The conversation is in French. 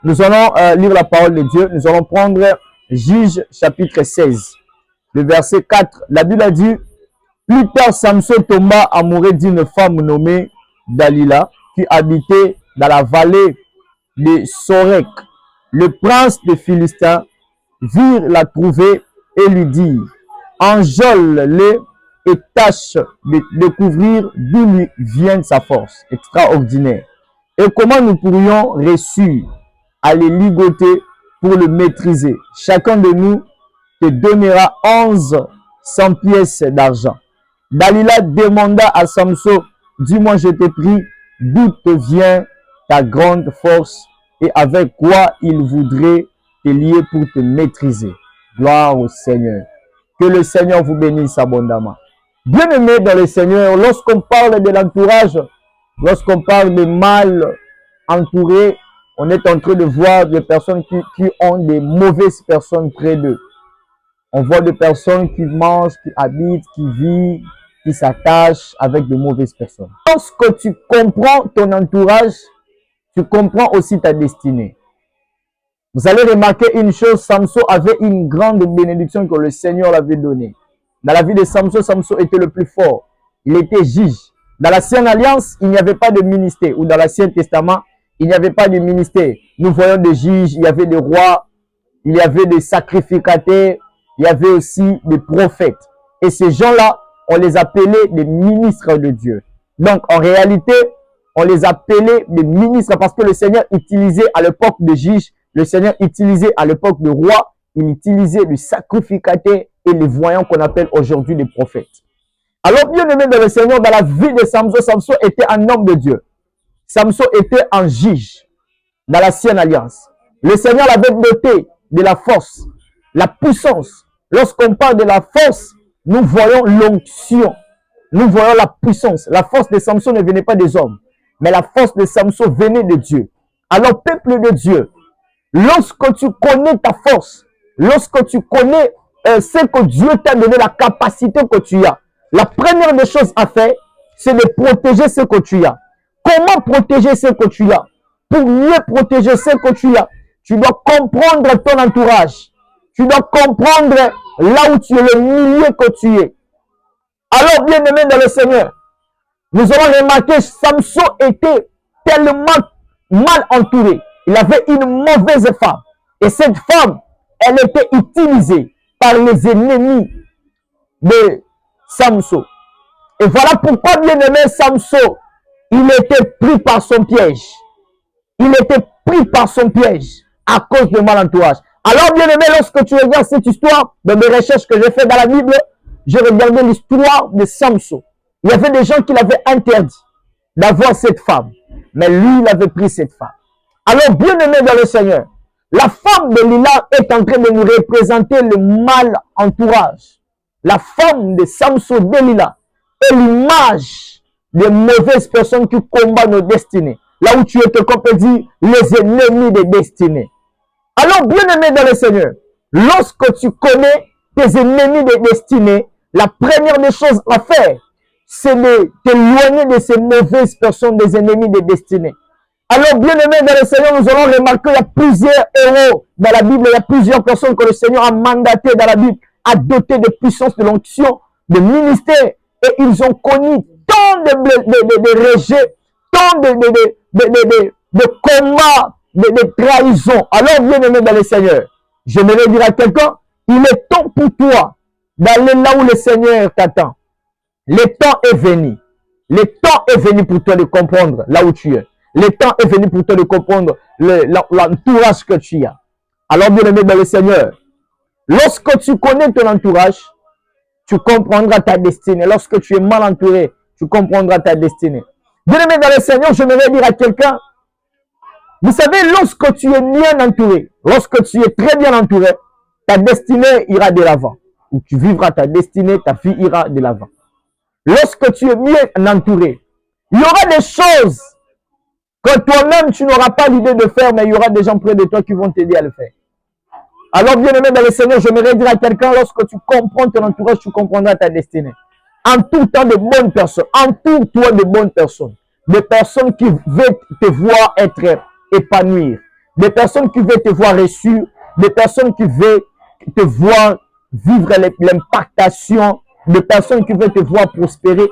Nous allons lire la parole de Dieu. Nous allons prendre Juge chapitre 16, le verset 4. La Bible a dit, plus tard Samson tomba amoureux d'une femme nommée Dalila qui habitait dans la vallée de Sorek. Le prince des Philistins virent la trouver et lui dirent, enjôle-le et tâche de découvrir d'où lui vient sa force extraordinaire et comment nous pourrions réussir à le ligoter pour le maîtriser. Chacun de nous te donnera 1100 pièces d'argent. Dalila demanda à Samson, dis-moi, je te prie, d'où te vient ta grande force et avec quoi il voudrait te lier pour te maîtriser. Gloire au Seigneur. Que le Seigneur vous bénisse abondamment. Bien-aimés dans le Seigneur, lorsqu'on parle de l'entourage, lorsqu'on parle de mal entouré, on est en train de voir des personnes qui ont des mauvaises personnes près d'eux. On voit des personnes qui mangent, qui habitent, qui vivent, qui s'attachent avec de mauvaises personnes. Lorsque tu comprends ton entourage, tu comprends aussi ta destinée. Vous allez remarquer une chose, Samson avait une grande bénédiction que le Seigneur l'avait donnée. Dans la vie de Samson, Samson était le plus fort. Il était juge. Dans l'Ancienne Alliance, il n'y avait pas de ministère. Ou dans l'Ancien Testament, il n'y avait pas de ministère. Nous voyons des juges, il y avait des rois, il y avait des sacrificateurs, il y avait aussi des prophètes. Et ces gens-là, on les appelait des ministres de Dieu. Donc, en réalité, on les appelait des ministres parce que le Seigneur utilisait à l'époque de juges, le Seigneur utilisait à l'époque de rois, il utilisait les sacrificateurs et les voyants qu'on appelle aujourd'hui les prophètes. Alors, bien aimé dans le Seigneur, dans la vie de Samson, Samson était un homme de Dieu. Samson était un juge dans l'Ancienne Alliance. Le Seigneur l'avait doté de la force, la puissance. Lorsqu'on parle de la force, nous voyons l'onction, nous voyons la puissance. La force de Samson ne venait pas des hommes, mais la force de Samson venait de Dieu. Alors, peuple de Dieu, lorsque tu connais ta force, lorsque tu connais ce que Dieu t'a donné, la capacité que tu as, la première des choses à faire, c'est de protéger ce que tu as. Comment protéger ce que tu as? Pour mieux protéger ce que tu as, tu dois comprendre ton entourage. Tu dois comprendre là où tu es, le milieu que tu es. Alors, bien aimé dans le Seigneur, nous allons remarquer que Samson était tellement mal entouré. Il avait une mauvaise femme. Et cette femme, elle était utilisée par les ennemis de Samson. Et voilà pourquoi, bien aimé, Samson, il était pris par son piège. Il était pris par son piège à cause de mal entourage. Alors, bien aimé, lorsque tu regardes cette histoire, dans mes recherches que j'ai fait dans la Bible, j'ai regardé l'histoire de Samson. Il y avait des gens qui l'avaient interdit d'avoir cette femme. Mais lui, il avait pris cette femme. Alors, bien aimé dans le Seigneur, la femme de Lila est en train de nous représenter le mal entourage. La femme de Samson de Lila est l'image des mauvaises personnes qui combattent nos destinées. Là où tu es, quelqu'un peut dire les ennemis des destinées. Alors, bien aimé dans le Seigneur, lorsque tu connais tes ennemis des destinées, la première des choses à faire, c'est de t'éloigner de ces mauvaises personnes, des ennemis des destinées. Alors, bien aimé dans le Seigneur, nous allons remarquer qu'il y a plusieurs héros dans la Bible, il y a plusieurs personnes que le Seigneur a mandatées dans la Bible, a doté de puissance, de l'onction, de ministère, et ils ont connu tant de rejets, tant de combats, de trahisons. Alors, bien aimé dans le Seigneur, j'aimerais dire à quelqu'un, il est temps pour toi d'aller là où le Seigneur t'attend. Le temps est venu. Le temps est venu pour toi de comprendre là où tu es. Le temps est venu pour toi de comprendre l'entourage que tu as. Alors, bien aimé dans le Seigneur, lorsque tu connais ton entourage, tu comprendras ta destinée. Lorsque tu es mal entouré, tu comprendras ta destinée. Bien aimé dans le Seigneur, j'aimerais dire à quelqu'un, vous savez, lorsque tu es bien entouré, lorsque tu es très bien entouré, ta destinée ira de l'avant. Ou tu vivras ta destinée, ta vie ira de l'avant. Lorsque tu es bien entouré, il y aura des choses que toi-même tu n'auras pas l'idée de faire, mais il y aura des gens près de toi qui vont t'aider à le faire. Alors, bien aimé dans le Seigneur, j'aimerais dire à quelqu'un, lorsque tu comprends ton entourage, tu comprendras ta destinée. Entoure-toi de bonnes personnes. Entoure-toi de bonnes personnes. Des personnes qui veulent te voir être épanouir. des personnes qui veulent te voir réussir, des personnes qui veulent te voir vivre l'impactation, des personnes qui veulent te voir prospérer.